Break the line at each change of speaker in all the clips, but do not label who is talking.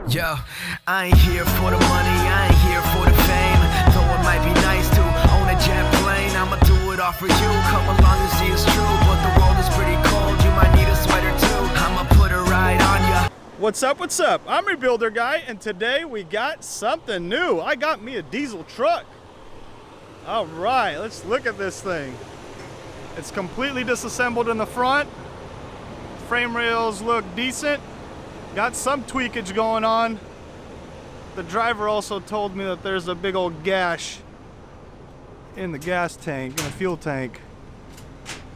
Yo, I ain't here for the money, I ain't here for the fame. Though it might be nice to own a jet plane, I'ma do it all for you. Come along and see it's true, but the world is pretty cold. You might need a sweater too. I'ma put a ride on ya.
What's up, what's up? I'm Rebuilder Guy, and today we got something new. I got me a diesel truck. All right, let's look at this thing. It's completely disassembled in the front. Frame rails look decent. Got some tweakage going on. The driver also told me that there's a big old gash in the gas tank, in the fuel tank.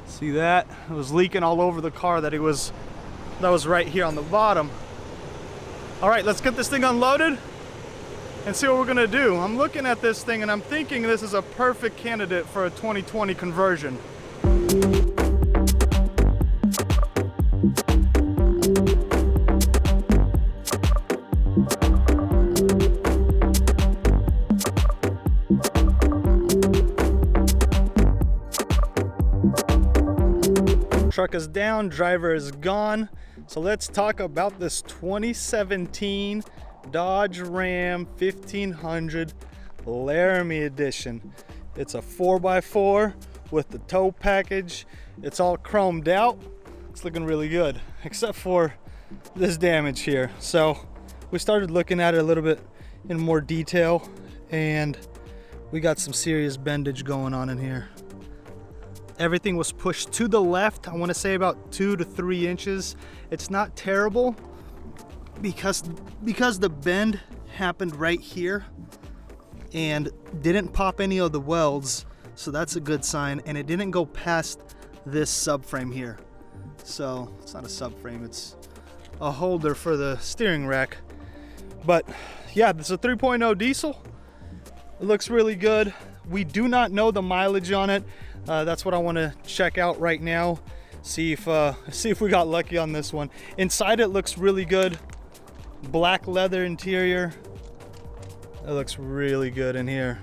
See that? It was leaking all over the car that was right here on the bottom. All right, let's get this thing unloaded and see what we're gonna do. I'm looking at this thing and I'm thinking this is a perfect candidate for a 2020 conversion. Truck is down, driver is gone. So let's talk about this 2017 Dodge Ram 1500 Laramie edition. It's a 4x4 with the tow package. It's all chromed out. It's looking really good, except for this damage here. So we started looking at it a little bit in more detail, and we got some serious bendage going on in here. Everything was pushed to the left. I want to say about 2 to 3 inches. It's not terrible because the bend happened right here and didn't pop any of the welds, so that's a good sign. And it didn't go past this subframe here. So it's not a subframe, it's a holder for the steering rack. But yeah, this is a 3.0 diesel. It looks really good. We do not know the mileage on it. That's what I want to check out right now. See if we got lucky on this one. Inside it looks really good. Black leather interior. It looks really good in here.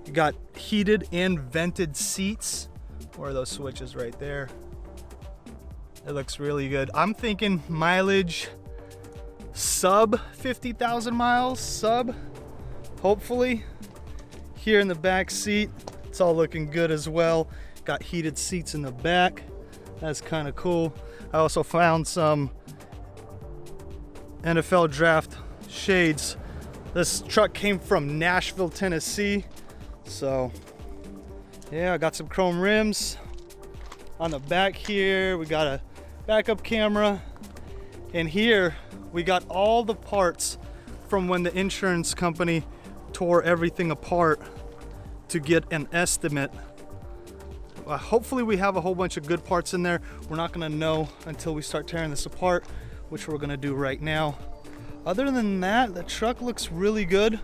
You got heated and vented seats. Where are those switches? Right there. It looks really good. I'm thinking mileage sub 50,000 miles, sub, hopefully. Here in the back seat, it's all looking good as well. Got heated seats in the back. That's kind of cool. I also found some NFL draft shades. This truck came from Nashville, Tennessee. So yeah, I got some chrome rims. On the back here, we got a backup camera. And here, we got all the parts from when the insurance company tore everything apart to get an estimate. Hopefully we have a whole bunch of good parts in there. We're not gonna know until we start tearing this apart, which we're gonna do right now. Other than that, the truck looks really good.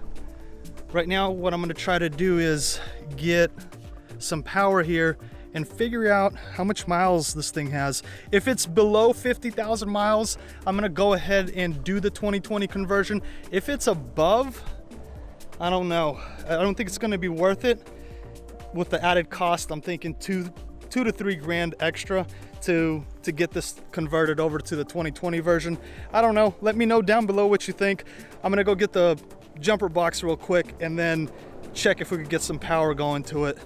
Right now, what I'm gonna try to do is get some power here and figure out how much miles this thing has. If it's below 50,000 miles, I'm gonna go ahead and do the 2020 conversion. If it's above, I don't know. I don't think it's gonna be worth it. With the added cost, I'm thinking two to 3 grand extra to get this converted over to the 2020 version. I don't know. Let me know down below what you think. I'm gonna go get the jumper box real quick and then check if we could get some power going to it.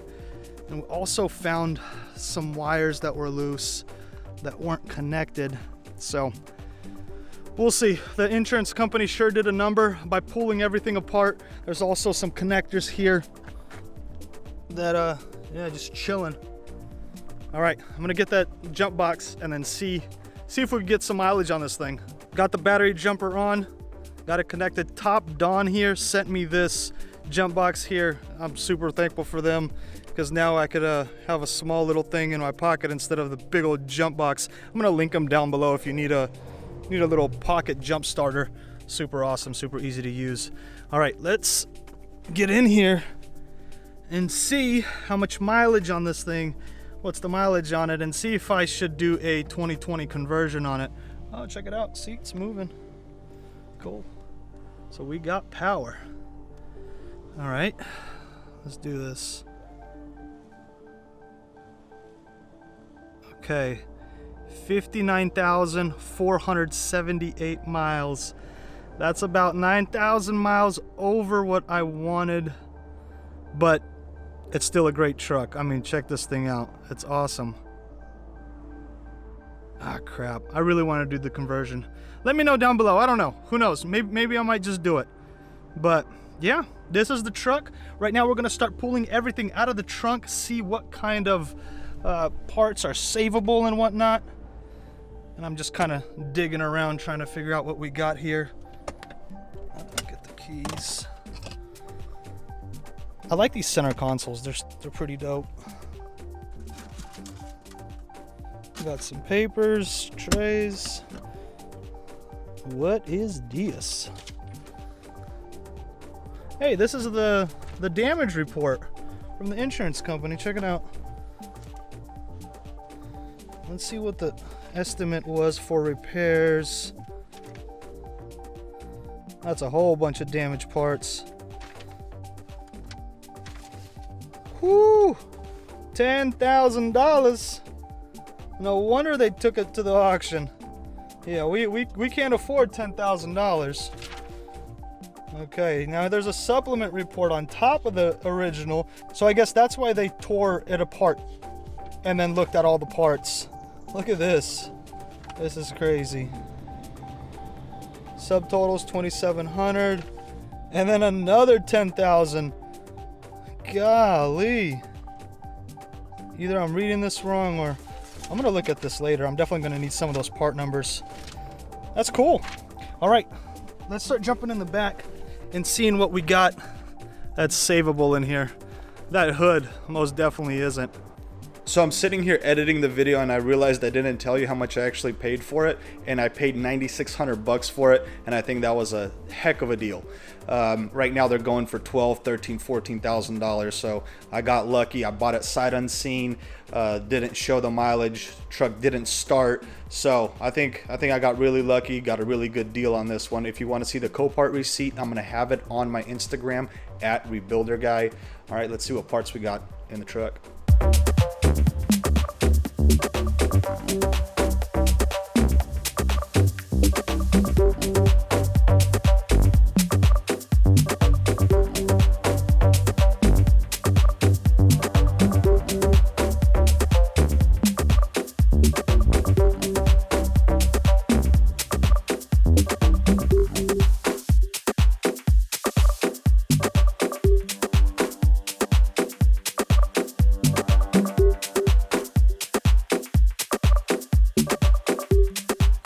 And we also found some wires that were loose that weren't connected. So we'll see. The insurance company sure did a number by pulling everything apart. There's also some connectors here that yeah, just chilling. All right, I'm gonna get that jump box and then see if we can get some mileage on this thing. Got the battery jumper on, got it connected. Top Dawn here sent me this jump box here. I'm super thankful for them, because now I could have a small little thing in my pocket instead of the big old jump box. I'm gonna link them down below if you need a little pocket jump starter. Super awesome, super easy to use. All right, let's get in here and see how much mileage on this thing, what's the mileage on it, and see if I should do a 2020 conversion on it. Oh, check it out, seats moving. Cool. So we got power. All right, let's do this. Okay, 59,478 miles. That's about 9,000 miles over what I wanted, but it's still a great truck. I mean, check this thing out. It's awesome. Ah, crap. I really want to do the conversion. Let me know down below. I don't know. Who knows? Maybe I might just do it. But yeah, this is the truck. Right now we're going to start pulling everything out of the trunk, see what kind of parts are savable and whatnot. And I'm just kind of digging around trying to figure out what we got here. Get the keys. I like these center consoles. They're pretty dope. Got some papers, trays. What is this? Hey, this is the damage report from the insurance company. Check it out. Let's see what the estimate was for repairs. That's a whole bunch of damaged parts. Whoo! $10,000. No wonder they took it to the auction. Yeah, we can't afford $10,000. Okay, now there's a supplement report on top of the original. So I guess that's why they tore it apart and then looked at all the parts. Look at this. This is crazy. Subtotals 2,700 and then another 10,000. Golly. Either I'm reading this wrong or I'm gonna look at this later. I'm definitely gonna need some of those part numbers. That's cool. All right, let's start jumping in the back and seeing what we got that's savable in here. That hood most definitely isn't. So I'm sitting here editing the video and I realized I didn't tell you how much I actually paid for it, and I paid $9,600 for it, and I think that was a heck of a deal. Right now they're going for $12,000, $13,000, $14,000, so I got lucky. I bought it sight unseen, didn't show the mileage, truck didn't start, so I think I got really lucky, got a really good deal on this one. If you want to see the Copart receipt, I'm gonna have it on my Instagram at RebuilderGuy. All right, let's see what parts we got in the truck.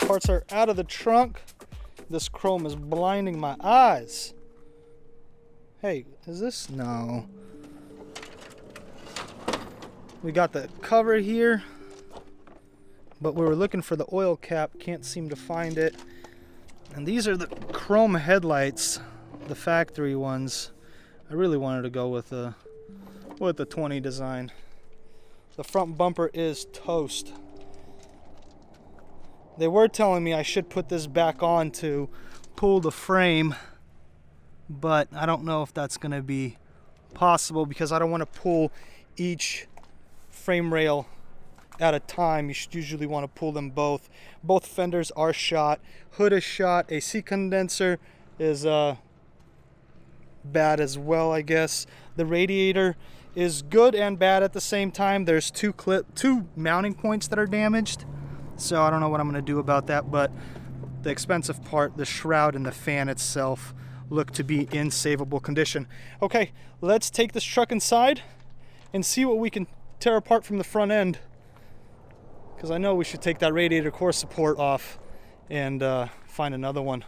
Parts are out of the trunk. This chrome is blinding my eyes. Hey, is this? No. We got the cover here, but we were looking for the oil cap, can't seem to find it. And these are the chrome headlights, the factory ones. I really wanted to go with the 20 design. The front bumper is toast. They were telling me I should put this back on to pull the frame, but I don't know if that's going to be possible because I don't want to pull each frame rail at a time. You should usually want to pull them both. Both fenders are shot, hood is shot, AC condenser is bad as well, I guess. The radiator is good and bad at the same time. There's two mounting points that are damaged. So I don't know what I'm going to do about that, but the expensive part, the shroud and the fan itself, look to be in savable condition. Okay, let's take this truck inside and see what we can tear apart from the front end, because I know we should take that radiator core support off and find another one.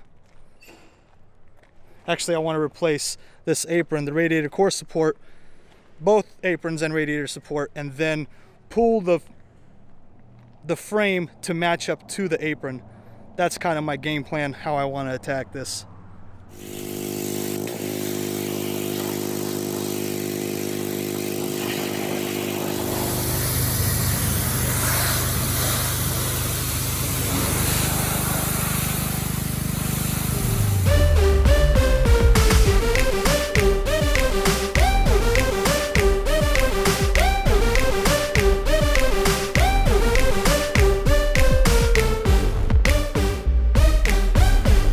Actually, I want to replace this apron, the radiator core support, both aprons and radiator support, and then pull the frame to match up to the apron. That's kind of my game plan, how I want to attack this.